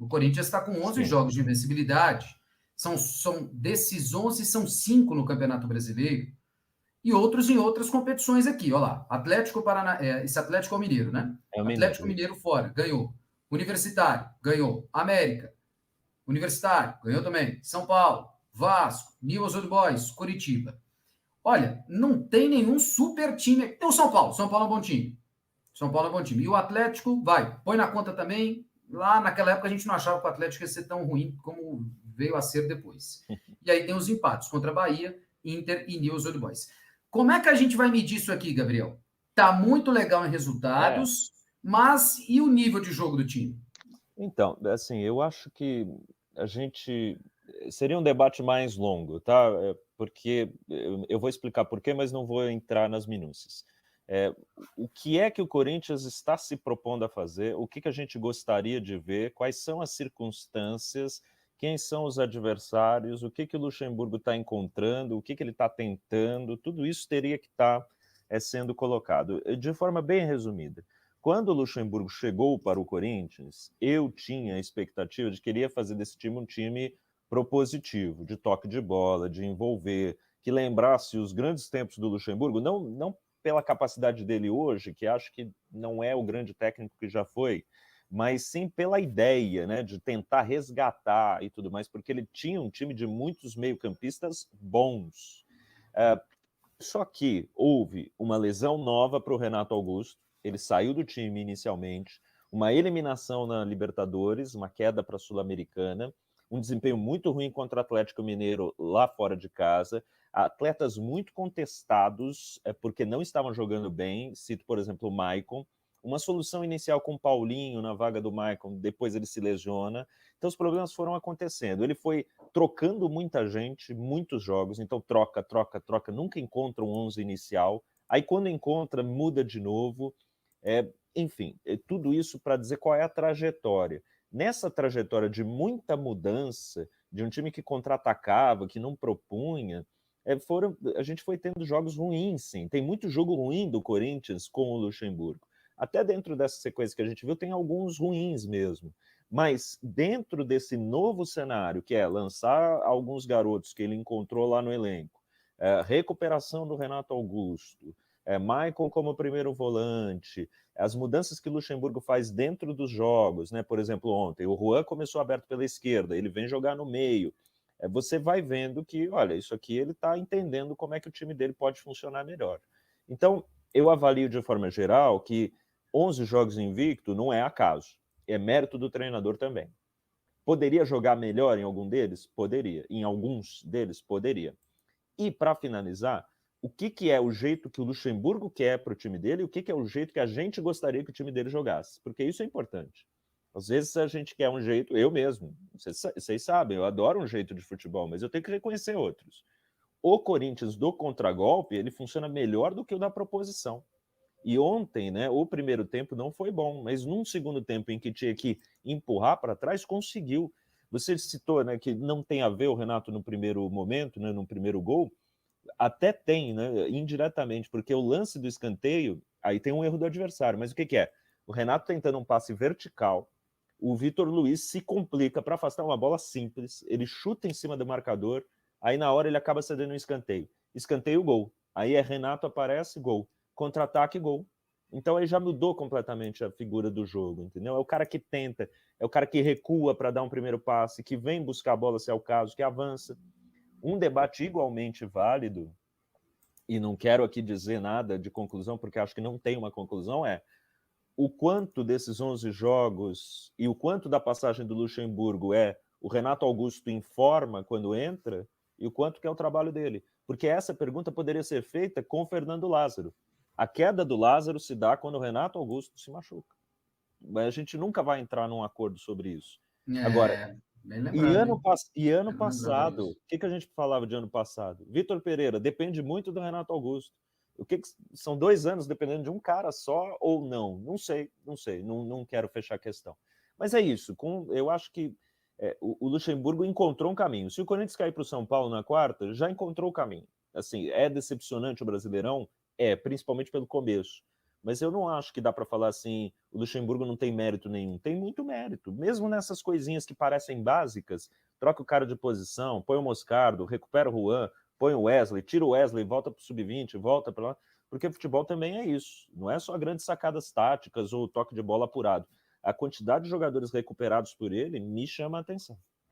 O Corinthians está com 11 jogos de invencibilidade. Desses 11, são 5 no Campeonato Brasileiro e outros em outras competições aqui. Olha lá, esse Atlético é o Mineiro, né? É o Atlético Mineiro. Mineiro fora, ganhou. Universitário, ganhou. América, Universitário, ganhou também. São Paulo, Vasco, Newell's Old Boys, Curitiba. Olha, não tem nenhum super time. Tem o São Paulo. São Paulo é um bom time. São Paulo é um bom time. E o Atlético, põe na conta também. Lá naquela época a gente não achava que o Atlético ia ser tão ruim como veio a ser depois. E aí tem os empates contra Bahia, Inter e Newell's Old Boys. Como é que a gente vai medir isso aqui, Gabriel? Tá muito legal em resultados, mas e o nível de jogo do time? Então, assim, eu acho que a gente seria um debate mais longo, tá? Porque eu vou explicar por quê, mas não vou entrar nas minúcias. O que é que o Corinthians está se propondo a fazer? O que que a gente gostaria de ver? Quais são as circunstâncias? Quem são os adversários? O que que o Luxemburgo está encontrando? O que que ele está tentando? Tudo isso teria que estar sendo colocado de forma bem resumida. Quando o Luxemburgo chegou para o Corinthians, eu tinha a expectativa de que ele ia fazer desse time um time propositivo, de toque de bola, de envolver, que lembrasse os grandes tempos do Luxemburgo, não pela capacidade dele hoje, que acho que não é o grande técnico que já foi, mas sim pela ideia, né, de tentar resgatar e tudo mais, porque ele tinha um time de muitos meio-campistas bons. Só que houve uma lesão nova para o Renato Augusto, ele saiu do time inicialmente, uma eliminação na Libertadores, uma queda para a Sul-Americana, um desempenho muito ruim contra o Atlético Mineiro lá fora de casa, atletas muito contestados porque não estavam jogando bem, cito, por exemplo, o Maicon, uma solução inicial com o Paulinho na vaga do Maicon, depois ele se lesiona, então os problemas foram acontecendo, ele foi trocando muita gente, muitos jogos, então troca, nunca encontra um 11 inicial, aí quando encontra, muda de novo, enfim, tudo isso para dizer qual é a trajetória. Nessa trajetória de muita mudança, de um time que contra-atacava, que não propunha, a gente foi tendo jogos ruins, sim. Tem muito jogo ruim do Corinthians com o Luxemburgo. Até dentro dessa sequência que a gente viu, tem alguns ruins mesmo. Mas dentro desse novo cenário, que é lançar alguns garotos que ele encontrou lá no elenco, recuperação do Renato Augusto, Maicon como primeiro volante, as mudanças que o Luxemburgo faz dentro dos jogos, né? Por exemplo, ontem o Juan começou aberto pela esquerda, ele vem jogar no meio. Você vai vendo que, olha, isso aqui ele está entendendo como é que o time dele pode funcionar melhor. Então, eu avalio de forma geral que 11 jogos invicto não é acaso, é mérito do treinador também. Poderia jogar melhor em algum deles? Poderia. Em alguns deles? Poderia. E, para finalizar, o que é o jeito que o Luxemburgo quer para o time dele e o que é o jeito que a gente gostaria que o time dele jogasse. Porque isso é importante. Às vezes a gente quer um jeito, eu mesmo, vocês sabem, eu adoro um jeito de futebol, mas eu tenho que reconhecer outros. O Corinthians do contragolpe, ele funciona melhor do que o da proposição. E ontem, né, o primeiro tempo não foi bom, mas num segundo tempo em que tinha que empurrar para trás, conseguiu. Você citou, né, que não tem a ver o Renato no primeiro momento, né, no primeiro gol, até tem, né, indiretamente, porque o lance do escanteio, aí tem um erro do adversário, mas o que é? O Renato tentando um passe vertical, o Vitor Luiz se complica para afastar uma bola simples, ele chuta em cima do marcador, aí na hora ele acaba cedendo um escanteio. Escanteio, gol. Aí Renato aparece, gol. Contra-ataque, gol. Então aí já mudou completamente a figura do jogo, entendeu? É o cara que tenta, é o cara que recua para dar um primeiro passe, que vem buscar a bola se é o caso, que avança. Um debate igualmente válido, e não quero aqui dizer nada de conclusão, porque acho que não tem uma conclusão, é o quanto desses 11 jogos e o quanto da passagem do Luxemburgo é o Renato Augusto informa quando entra e o quanto que é o trabalho dele. Porque essa pergunta poderia ser feita com o Fernando Lázaro. A queda do Lázaro se dá quando o Renato Augusto se machuca. Mas a gente nunca vai entrar num acordo sobre isso. Agora, Bem lembrado, hein? ano passado, o que a gente falava de ano passado? Vitor Pereira depende muito do Renato Augusto. O que são 2 anos dependendo de um cara só ou não? Não sei, não quero fechar a questão. Mas é isso, eu acho que o Luxemburgo encontrou um caminho. Se o Corinthians cair para o São Paulo na quarta, já encontrou o caminho. Assim, é decepcionante o Brasileirão? Principalmente pelo começo. mas eu não acho que dá para falar assim, o Luxemburgo não tem mérito nenhum. Tem muito mérito, mesmo nessas coisinhas que parecem básicas. Troca o cara de posição, põe o Moscardo, recupera o Juan, põe o Wesley, tira o Wesley, volta para o sub-20, volta para lá. Porque futebol também é isso. Não é só grandes sacadas táticas ou toque de bola apurado. A quantidade de jogadores recuperados por ele me chama a atenção.